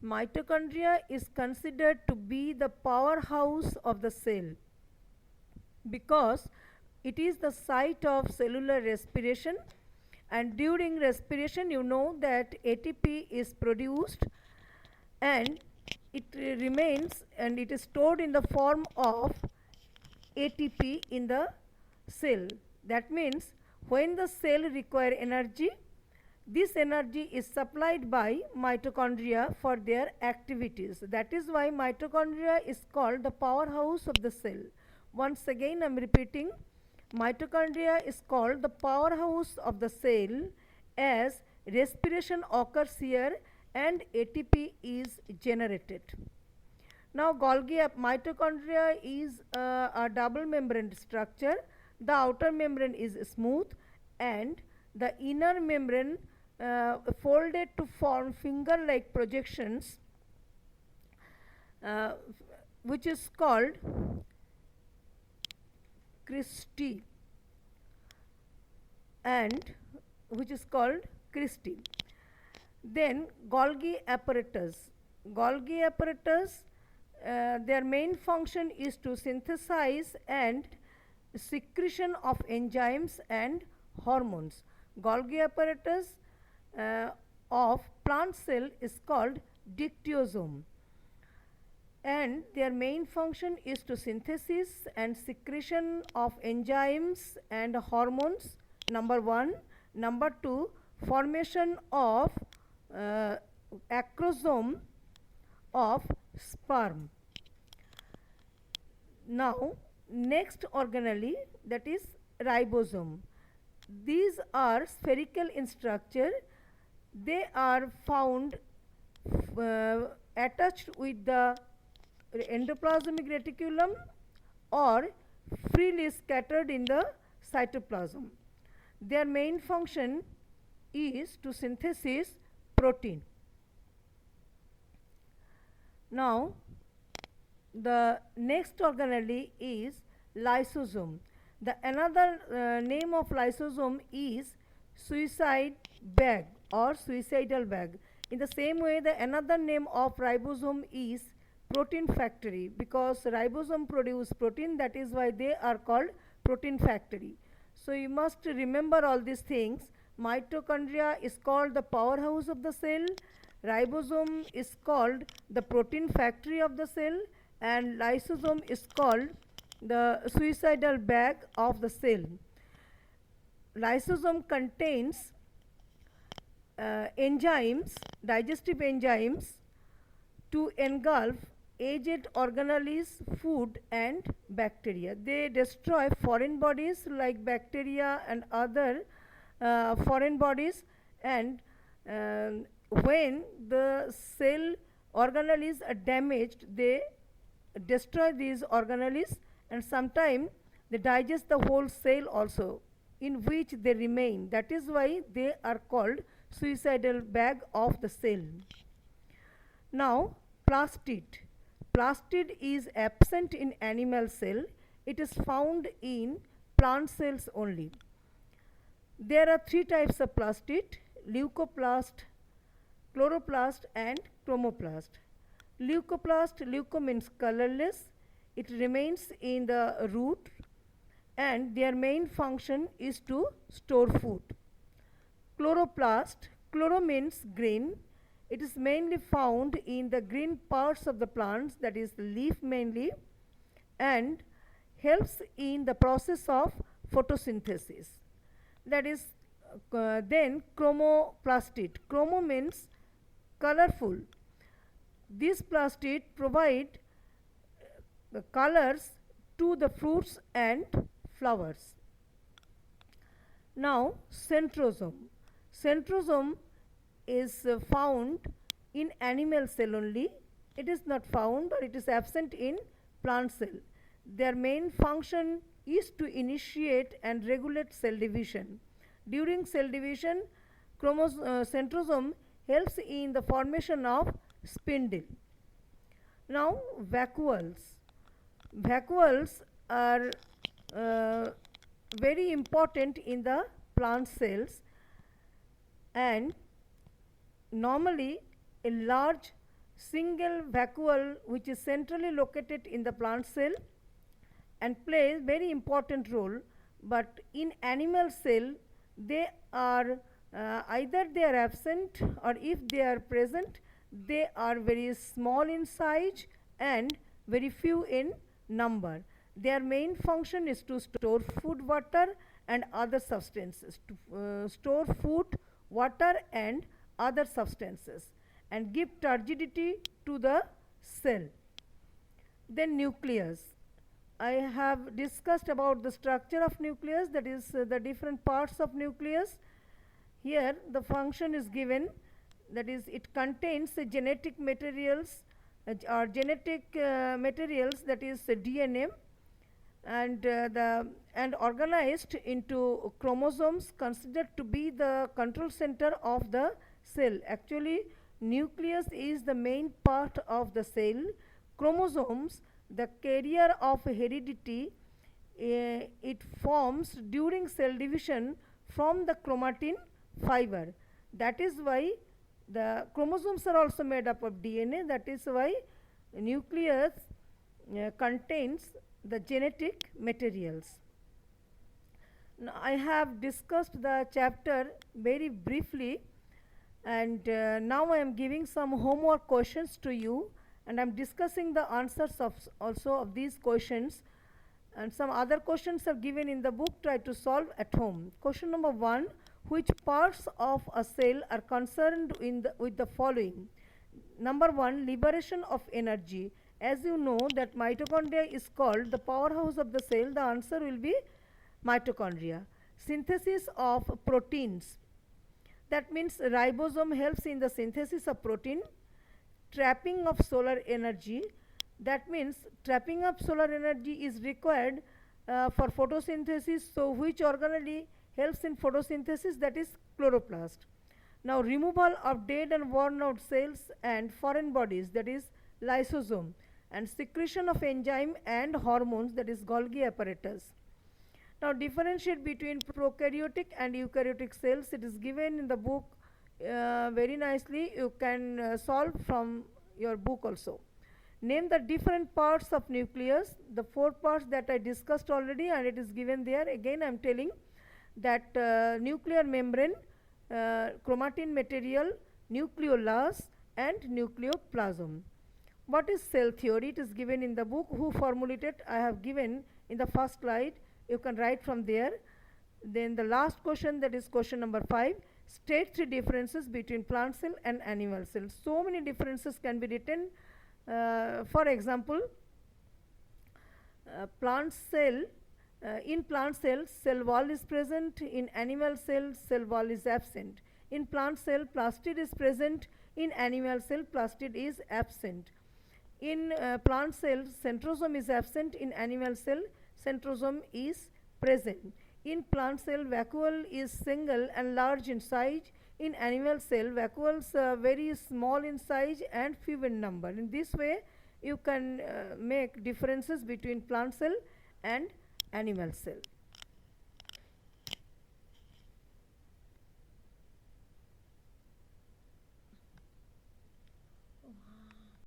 Mitochondria is considered to be the powerhouse of the cell because it is the site of cellular respiration, and during respiration you know that ATP is produced and it remains and it is stored in the form of ATP in the cell. That means when the cell require energy, this energy is supplied by mitochondria for their activities. That is why mitochondria is called the powerhouse of the cell. Once again I am repeating, mitochondria is called the powerhouse of the cell as respiration occurs here and ATP is generated. Now Golgi mitochondria is a double membrane structure. The outer membrane is smooth and the inner membrane folded to form finger-like projections, which is called cristae, and which is called cristae. Then Golgi apparatus. Golgi apparatus, their main function is to synthesize and secretion of enzymes and hormones. Golgi apparatus of plant cell is called dictyosome, and their main function is to synthesis and secretion of enzymes and hormones, number 1. Number 2, formation of acrosome of sperm. Now next organelle, that is ribosome. These are spherical in structure. They are found attached with the endoplasmic reticulum or freely scattered in the cytoplasm. Their main function is to synthesize protein. Now the next organelle is lysosome. The another name of lysosome is suicide bag or suicidal bag. In the same way, the another name of ribosome is protein factory, because ribosome produce protein, that is why they are called protein factory. So you must remember all these things. Mitochondria is called the powerhouse of the cell, ribosome is called the protein factory of the cell, and lysosome is called the suicidal bag of the cell. Lysosome contains enzymes, digestive enzymes, to engulf aged organelles, food and bacteria. They destroy foreign bodies like bacteria and other foreign bodies, and when the cell organelles are damaged, they destroy these organelles, and sometimes they digest the whole cell also in which they remain. That is why they are called suicidal bag of the cell. Now plastid. Plastid is absent in animal cell. It is found in plant cells only. There are 3 types of plastid: leucoplast, chloroplast and chromoplast. Leucoplast, leuco means colorless, it remains in the root and their main function is to store food. Chloroplast, chloro means green, it is mainly found in the green parts of the plants, that is the leaf mainly, and helps in the process of photosynthesis. That is then chromoplastid. Chromo means colorful. These plastid provide the colors to the fruits and flowers. Now centrosome. Centrosome is found in animal cell only. It is not found, or it is absent in plant cell. Their main function is to initiate and regulate cell division. During cell division, centrosome helps in the formation of spindle. Now vacuoles. Vacuoles are very important in the plant cells, and normally a large single vacuole which is centrally located in the plant cell and plays very important role, but in animal cell they are either they are absent, or if they are present they are very small in size and very few in number. Their main function is to store food, water and other substances, to store food, water and other substances and give turgidity to the cell. Then nucleus. I have discussed about the structure of nucleus, that is the different parts of nucleus. Here the function is given, that is it contains the genetic materials or genetic materials, that is DNA, and organized into chromosomes considered to be the control center of the cell. Actually nucleus is the main part of the cell. Chromosomes, the carrier of heredity, it forms during cell division from the chromatin fiber. That is why the chromosomes are also made up of DNA. That is why nucleus contains the genetic materials. Now, I have discussed the chapter very briefly, and now I am giving some homework questions to you, and I am discussing the answers of also of these questions, and some other questions are given in the book. Try to solve at home. Question number 1: which parts of a cell are concerned with the following? Number 1, liberation of energy. As you know that mitochondria is called the powerhouse of the cell, the answer will be mitochondria. Synthesis of proteins. That means ribosome helps in the synthesis of protein. Trapping of solar energy. That means trapping of solar energy is required for photosynthesis. So which organelle helps in photosynthesis? That is chloroplast. Now removal of dead and worn out cells and foreign bodies, that is lysosome, and secretion of enzyme and hormones, that is Golgi apparatus. Now differentiate between prokaryotic and eukaryotic cells. It is given in the book very nicely. You can solve from your book also. Name the different parts of nucleus. The 4 parts that I discussed already, and it is given there. Again I am telling that nuclear membrane, chromatin material, nucleolus and nucleoplasm. What is cell theory? It is given in the book. Who formulated? I have given in the first slide. You can write from there. Then the last question, that is question number 5. State 3 differences between plant cell and animal cell. So many differences can be written. For example, plant cell, in plant cells, cell wall is present. In animal cells, cell wall is absent. In plant cell, plastid is present. In animal cell, plastid is absent. In plant cell, centrosome is absent. In animal cell, centrosome is present. In plant cell, vacuole is single and large in size. In animal cell, vacuoles are very small in size and few in number. In this way, you can make differences between plant cell and animal cell.